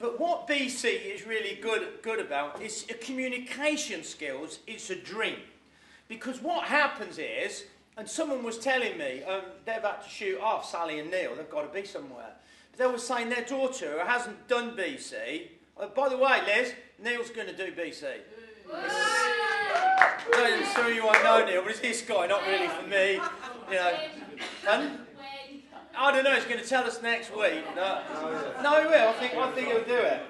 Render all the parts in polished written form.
But what BC is really good about is communication skills. It's a dream. Because what happens is, and someone was telling me, they're about to shoot off, Sally and Neil, they've got to be somewhere. But they were saying their daughter, who hasn't done BC, by the way, Liz, Neil's going to do BC. I'm sure you won't know Neil, but it's this guy, not really for me. You know. And I don't know, he's going to tell us next week. No, he will. I think he'll do it.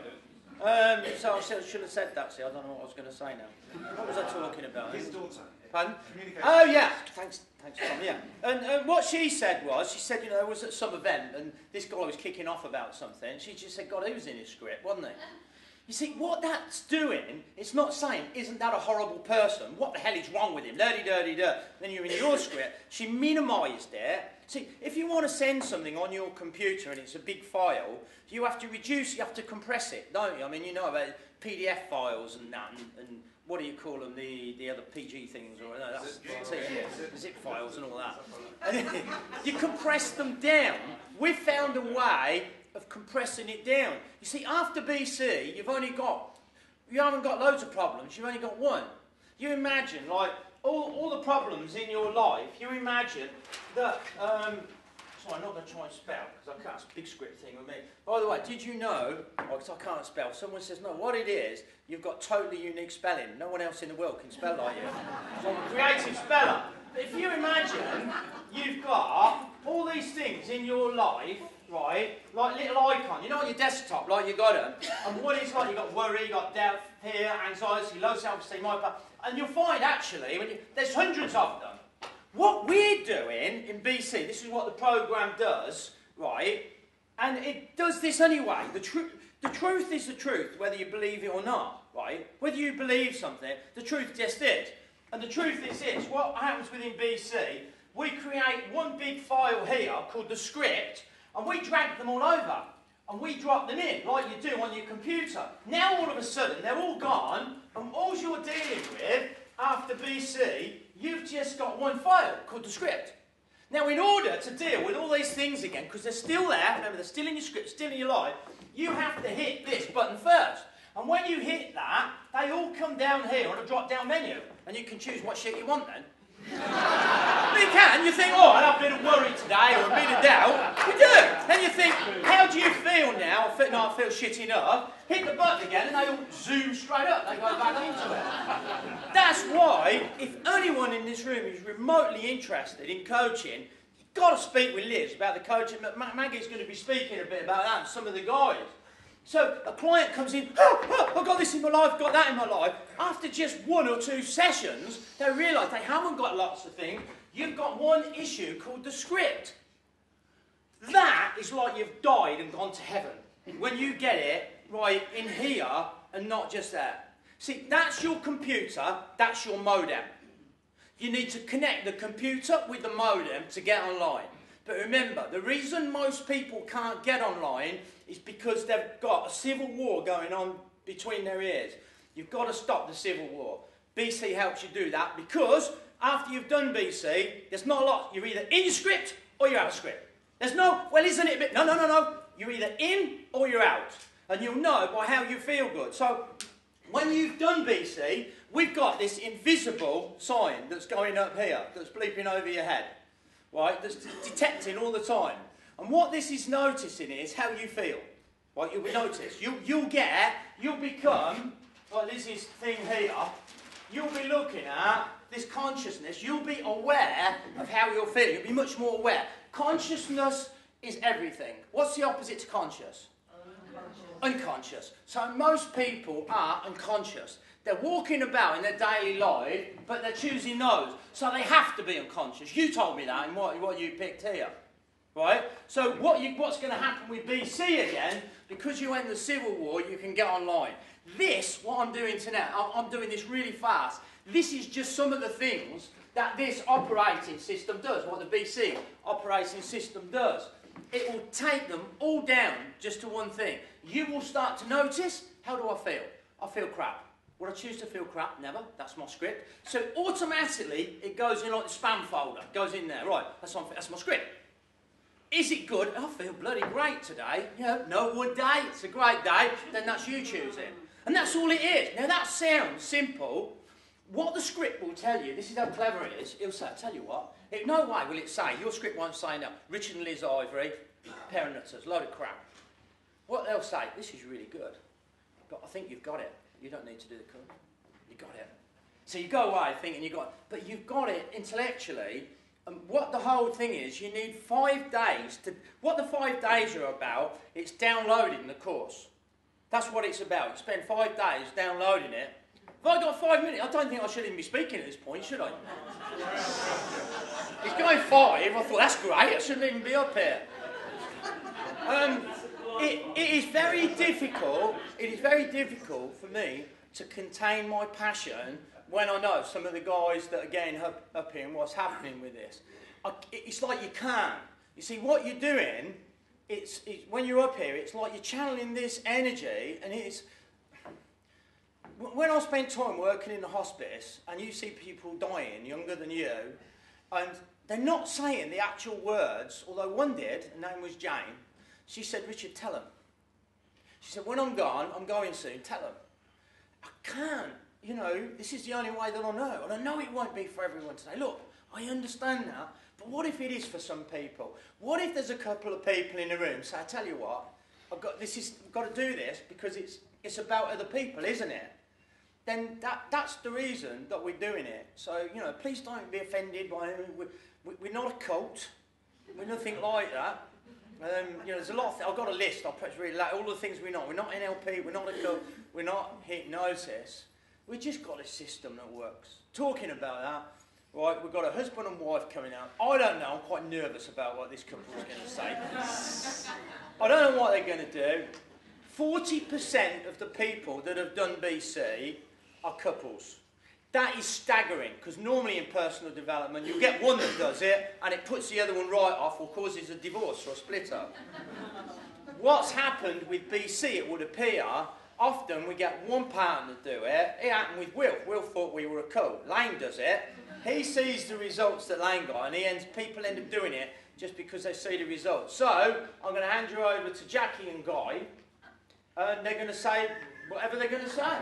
So I should have said that, see, I don't know what I was going to say now. What was I talking about? His daughter. Pardon? Oh, yeah. Thanks, Tom, yeah. And what she said, you know, I was at some event and this guy was kicking off about something. She just said, God, he was in his script, wasn't he? You see, what that's doing, it's not saying, isn't that a horrible person? What the hell is wrong with him? Dirty. Then you're in your script. She minimised it. See, if you want to send something on your computer and it's a big file, you have to reduce, you have to compress it, don't you? I mean, you know about PDF files and that, and what do you call them, the other PG things, or no, that's zip files and all that. And you compress them down. We've found a way of compressing it down. You see, after BC, you haven't got loads of problems, you've only got one. You imagine, like, all the problems in your life, you imagine that, sorry, I'm not going to try and spell, because I can't, it's a big script thing with me. By the way, did you know, because I can't spell, someone says, no, what it is, you've got totally unique spelling. No one else in the world can spell like you. So I'm a creative speller. But if you imagine, you've got all these things in your life, right, like little icon, you know on your desktop, like you got them, and what it's like, you've got worry, you've got doubt, fear, anxiety, low self-esteem, and you'll find actually, there's hundreds of them. What we're doing in BC, this is what the program does, right, and it does this anyway. The truth is the truth, whether you believe it or not, right? Whether you believe something, the truth just is. And the truth is this, what happens within BC, we create one big file here called the script, and we drag them all over, and we drop them in, like you do on your computer. Now all of a sudden, they're all gone, and all you're dealing with, after BC, you've just got one file called the script. Now in order to deal with all these things again, because they're still there, remember they're still in your script, still in your life, you have to hit this button first. And when you hit that, they all come down here on a drop-down menu, and you can choose what shit you want then. You can. You think, oh, I'll have a bit of worry today or a bit of doubt. You do. Then you think, how do you feel now? I feel shit enough. Hit the button again and they all zoom straight up. They go back into it. That's why, if anyone in this room is remotely interested in coaching, you've got to speak with Liz about the coaching. Maggie's going to be speaking a bit about that and some of the guys. So a client comes in, I've got this in my life, got that in my life. After just 1 or 2 sessions, they realise they haven't got lots of things. You've got one issue called the script. That is like you've died and gone to heaven. When you get it right in here and not just there. See, that's your computer, that's your modem. You need to connect the computer with the modem to get online. But remember, the reason most people can't get online is because they've got a civil war going on between their ears. You've got to stop the civil war. BC helps you do that because after you've done BC, there's not a lot. You're either in your script or you're out of script. There's no, well, isn't it a bit, no. You're either in or you're out. And you'll know by how you feel good. So when you've done BC, we've got this invisible sign that's going up here, that's bleeping over your head. Right, that's detecting all the time. And what this is noticing is how you feel. Right, you'll notice. You'll become, like Lizzie's thing here, you'll be looking at this consciousness. You'll be aware of how you're feeling. You'll be much more aware. Consciousness is everything. What's the opposite to conscious? Unconscious. So most people are unconscious. They're walking about in their daily life, but they're choosing those. So they have to be unconscious. You told me that in what you picked here. Right? So what's going to happen with BC again, because you end the Civil War, you can get online. This, what I'm doing tonight, I'm doing this really fast. This is just some of the things that this operating system does, what the BC operating system does. It will take them all down just to one thing. You will start to notice, how do I feel? I feel crap. Would I choose to feel crap? Never. That's my script. So automatically, it goes in like the spam folder. It goes in there. Right, that's my script. Is it good? I feel bloody great today. You know, no wood day, it's a great day. Then that's you choosing. And that's all it is. Now that sounds simple. What the script will tell you, this is how clever it is, it'll say, I'll tell you what, no way will it say, your script won't say no, Richard and Liz Ivory, pair of nutters, load of crap. What they'll say, this is really good, but I think you've got it. You don't need to do the cook. You got it. So you go away thinking you got it, but you've got it intellectually. And what the whole thing is, you need 5 days to... What the 5 days are about, it's downloading the course. That's what it's about. You spend 5 days downloading it. If I got 5 minutes, I don't think I should even be speaking at this point, should I? It's going 5. I thought, that's great. I shouldn't even be up here. It is very difficult. It is very difficult for me to contain my passion when I know some of the guys that are getting up here and what's happening with this. It's like you can't. You see, what you're doing, it's when you're up here, it's like you're channeling this energy, and it's... When I spent time working in the hospice, and you see people dying younger than you, and they're not saying the actual words, although one did, her name was Jane. She said, Richard, tell them. She said, when I'm gone, I'm going soon, tell them. I can't. You know, this is the only way that I know. And I know it won't be for everyone today. Look, I understand that, but what if it is for some people? What if there's a couple of people in the room say, I tell you what, I've got to do this because it's about other people, isn't it? Then that's the reason that we're doing it. So, you know, please don't be offended by it. We're not a cult. We're nothing like that. You know, there's a lot of I've got a list. I'll perhaps read all the things we're not. We're not NLP. We're not a cult. We're not hypnosis. We've just got a system that works. Talking about that, right, we've got a husband and wife coming out. I don't know, I'm quite nervous about what this couple is going to say. I don't know what they're going to do. 40% of the people that have done BC are couples. That is staggering, because normally in personal development, you get one that does it, and it puts the other one right off, or causes a divorce or a split up. What's happened with BC, it would appear, often we get one partner do it. It happened with Will. Will thought we were a cult. Lane does it. He sees the results that Lane got, and people end up doing it just because they see the results. So, I'm going to hand you over to Jackie and Guy, and they're going to say whatever they're going to say.